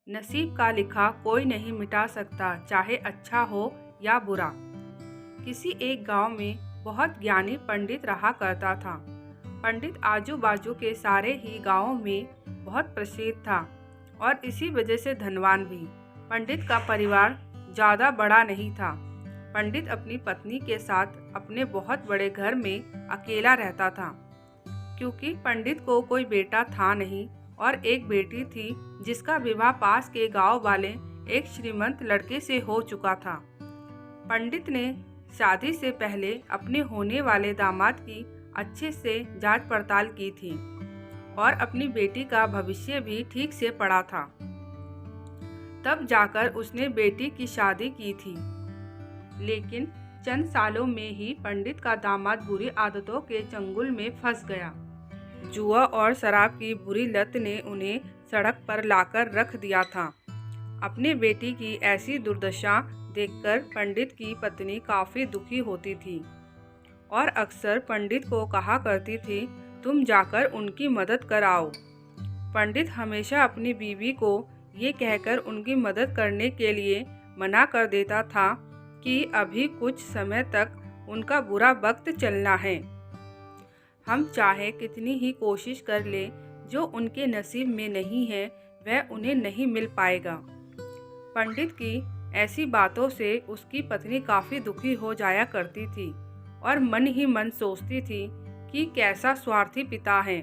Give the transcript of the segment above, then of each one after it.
नसीब का लिखा कोई नहीं मिटा सकता, चाहे अच्छा हो या बुरा। किसी एक गांव में बहुत ज्ञानी पंडित रहा करता था। पंडित आजू बाजू के सारे ही गांवों में बहुत प्रसिद्ध था और इसी वजह से धनवान भी। पंडित का परिवार ज़्यादा बड़ा नहीं था। पंडित अपनी पत्नी के साथ अपने बहुत बड़े घर में अकेला रहता था, क्योंकि पंडित को कोई बेटा था नहीं और एक बेटी थी जिसका विवाह पास के गांव वाले एक श्रीमंत लड़के से हो चुका था। पंडित ने शादी से पहले अपने होने वाले दामाद की अच्छे से जांच पड़ताल की थी और अपनी बेटी का भविष्य भी ठीक से पढ़ा था। तब जाकर उसने बेटी की शादी की थी। लेकिन चंद सालों में ही पंडित का दामाद बुरी आदतों के चंगुल में फंस गया। जुआ और शराब की बुरी लत ने उन्हें सड़क पर लाकर रख दिया था। अपने बेटी की ऐसी दुर्दशा देखकर पंडित की पत्नी काफ़ी दुखी होती थी और अक्सर पंडित को कहा करती थी, तुम जाकर उनकी मदद कर आओ। पंडित हमेशा अपनी बीवी को ये कहकर उनकी मदद करने के लिए मना कर देता था कि अभी कुछ समय तक उनका बुरा वक्त चलना है। हम चाहे कितनी ही कोशिश कर ले, जो उनके नसीब में नहीं है वह उन्हें नहीं मिल पाएगा। पंडित की ऐसी बातों से उसकी पत्नी काफ़ी दुखी हो जाया करती थी और मन ही मन सोचती थी कि कैसा स्वार्थी पिता है,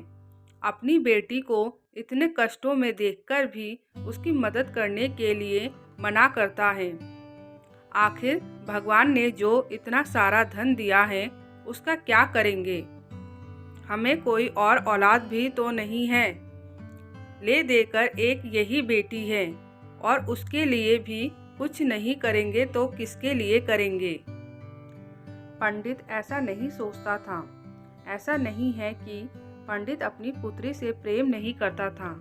अपनी बेटी को इतने कष्टों में देखकर भी उसकी मदद करने के लिए मना करता है। आखिर भगवान ने जो इतना सारा धन दिया है उसका क्या करेंगे? हमें कोई और औलाद भी तो नहीं है, ले देकर एक यही बेटी है और उसके लिए भी कुछ नहीं करेंगे तो किसके लिए करेंगे? पंडित ऐसा नहीं सोचता था। ऐसा नहीं है कि पंडित अपनी पुत्री से प्रेम नहीं करता था,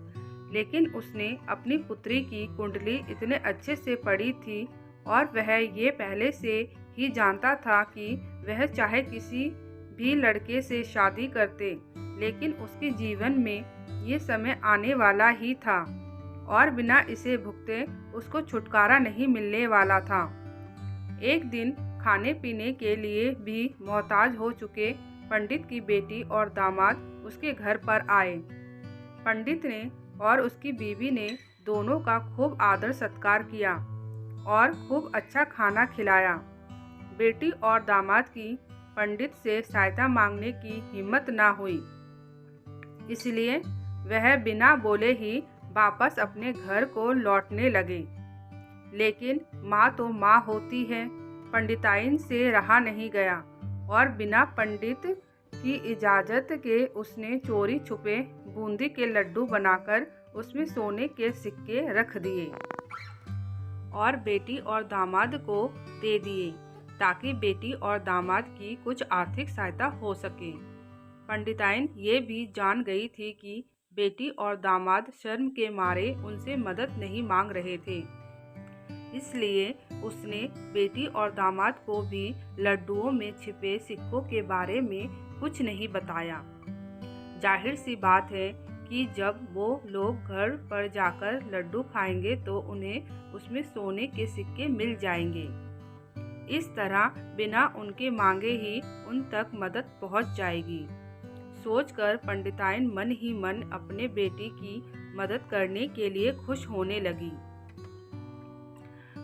लेकिन उसने अपनी पुत्री की कुंडली इतने अच्छे से पढ़ी थी और वह ये पहले से ही जानता था कि वह चाहे किसी भी लड़के से शादी करते, लेकिन उसके जीवन में ये समय आने वाला ही था और बिना इसे भुगते उसको छुटकारा नहीं मिलने वाला था। एक दिन खाने पीने के लिए भी मोहताज हो चुके पंडित की बेटी और दामाद उसके घर पर आए। पंडित ने और उसकी बीवी ने दोनों का खूब आदर सत्कार किया और खूब अच्छा खाना खिलाया। बेटी और दामाद की पंडित से सहायता मांगने की हिम्मत ना हुई, इसलिए वह बिना बोले ही वापस अपने घर को लौटने लगे। लेकिन माँ तो माँ होती है, पंडिताइन से रहा नहीं गया और बिना पंडित की इजाज़त के उसने चोरी छुपे बूंदी के लड्डू बनाकर उसमें सोने के सिक्के रख दिए और बेटी और दामाद को दे दिए, ताकि बेटी और दामाद की कुछ आर्थिक सहायता हो सके। पंडिताइन ये भी जान गई थी कि बेटी और दामाद शर्म के मारे उनसे मदद नहीं मांग रहे थे, इसलिए उसने बेटी और दामाद को भी लड्डुओं में छिपे सिक्कों के बारे में कुछ नहीं बताया। जाहिर सी बात है कि जब वो लोग घर पर जाकर लड्डू खाएंगे तो उन्हें उसमें सोने के सिक्के मिल जाएंगे। इस तरह बिना उनके मांगे ही उन तक मदद पहुंच जाएगी। सोचकर पंडिताइन मन ही मन अपने बेटी की मदद करने के लिए खुश होने लगी।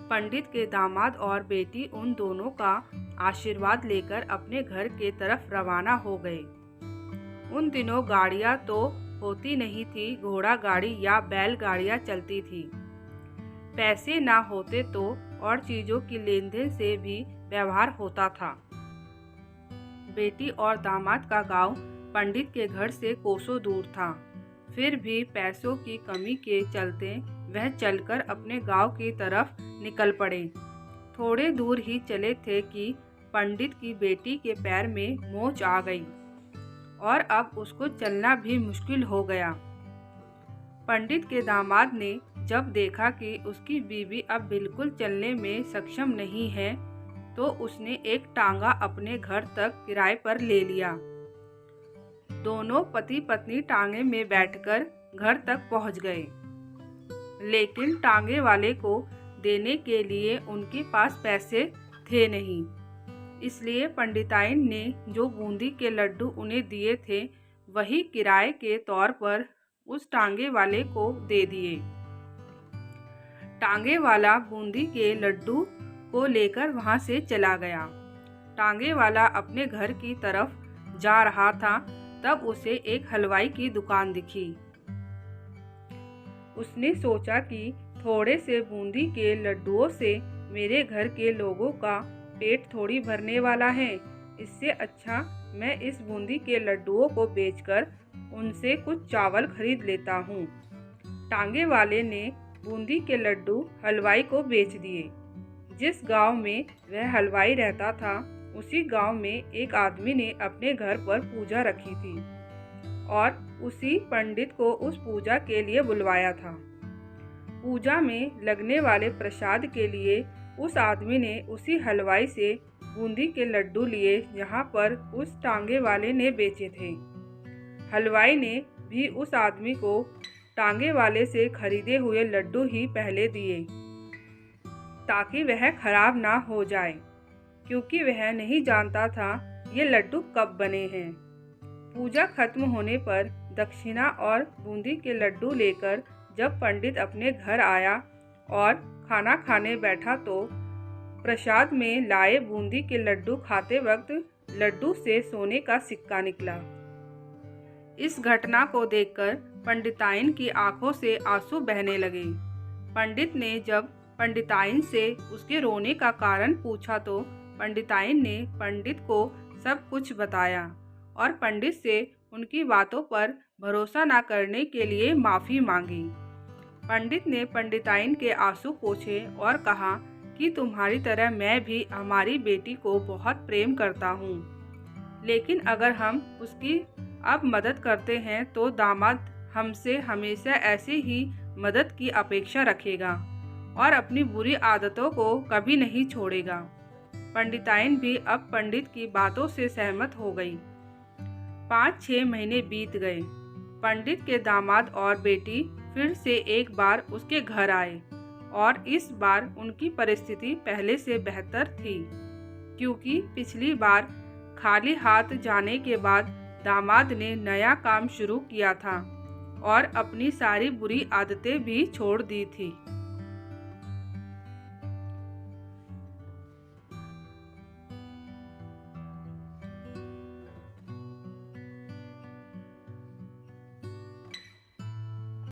पंडित के दामाद और बेटी उन दोनों का आशीर्वाद लेकर अपने घर के तरफ रवाना हो गए। उन दिनों गाड़ियां तो होती नहीं थी, घोड़ा गाड़ी या बैल गाड़ियां चलती थी। पैसे ना होते तो और चीज़ों की लेन देन से भी व्यवहार होता था। बेटी और दामाद का गांव पंडित के घर से कोसों दूर था, फिर भी पैसों की कमी के चलते वह चलकर अपने गांव की तरफ निकल पड़े। थोड़े दूर ही चले थे कि पंडित की बेटी के पैर में मोच आ गई और अब उसको चलना भी मुश्किल हो गया। पंडित के दामाद ने जब देखा कि उसकी बीवी अब बिल्कुल चलने में सक्षम नहीं है, तो उसने एक टांगा अपने घर तक किराए पर ले लिया। दोनों पति पत्नी टांगे में बैठकर घर तक पहुंच गए। लेकिन टांगे वाले को देने के लिए उनके पास पैसे थे नहीं। इसलिए पंडिताइन ने जो बूंदी के लड्डू उन्हें दिए थे वही किराए के तौर पर उस टांगे वाले को दे दिए। टांगे वाला बूंदी के लड्डू को लेकर वहां से चला गया। टांगे वाला अपने घर की तरफ जा रहा था, तब उसे एक हलवाई की दुकान दिखी। उसने सोचा कि थोड़े से बूंदी के लड्डुओं से मेरे घर के लोगों का पेट थोड़ी भरने वाला है। इससे अच्छा मैं इस बूंदी के लड्डुओं को बेचकर उनसे कुछ चावल खरीद लेता हूँ। टांगे वाले ने बूंदी के लड्डू हलवाई को बेच दिए। जिस गांव में वह हलवाई रहता था, उसी गांव में एक आदमी ने अपने घर पर पूजा रखी थी और उसी पंडित को उस पूजा के लिए बुलवाया था। पूजा में लगने वाले प्रसाद के लिए उस आदमी ने उसी हलवाई से बूंदी के लड्डू लिए जहाँ पर उस टांगे वाले ने बेचे थे। हलवाई ने भी उस आदमी को टांगे वाले से खरीदे हुए लड्डू ही पहले दिए ताकि वह खराब ना हो जाए, क्योंकि वह नहीं जानता था ये लड्डू कब बने हैं। पूजा खत्म होने पर दक्षिणा और बूंदी के लड्डू लेकर जब पंडित अपने घर आया और खाना खाने बैठा तो प्रसाद में लाए बूंदी के लड्डू खाते वक्त लड्डू से सोने का सिक्का निकला। इस घटना को देखकर पंडिताइन की आंखों से आंसू बहने लगे। पंडित ने जब पंडिताइन से उसके रोने का कारण पूछा तो पंडिताइन ने पंडित को सब कुछ बताया और पंडित से उनकी बातों पर भरोसा न करने के लिए माफ़ी मांगी। पंडित ने पंडिताइन के आंसू पोंछे और कहा कि तुम्हारी तरह मैं भी हमारी बेटी को बहुत प्रेम करता हूँ, लेकिन अगर हम उसकी अब मदद करते हैं तो दामाद हमसे हमेशा ऐसे ही मदद की अपेक्षा रखेगा और अपनी बुरी आदतों को कभी नहीं छोड़ेगा। पंडिताइन भी अब पंडित की बातों से सहमत हो गई। 5-6 महीने बीत गए। पंडित के दामाद और बेटी फिर से एक बार उसके घर आए और इस बार उनकी परिस्थिति पहले से बेहतर थी, क्योंकि पिछली बार खाली हाथ जाने के बाद दामाद ने नया काम शुरू किया था और अपनी सारी बुरी आदतें भी छोड़ दी थी।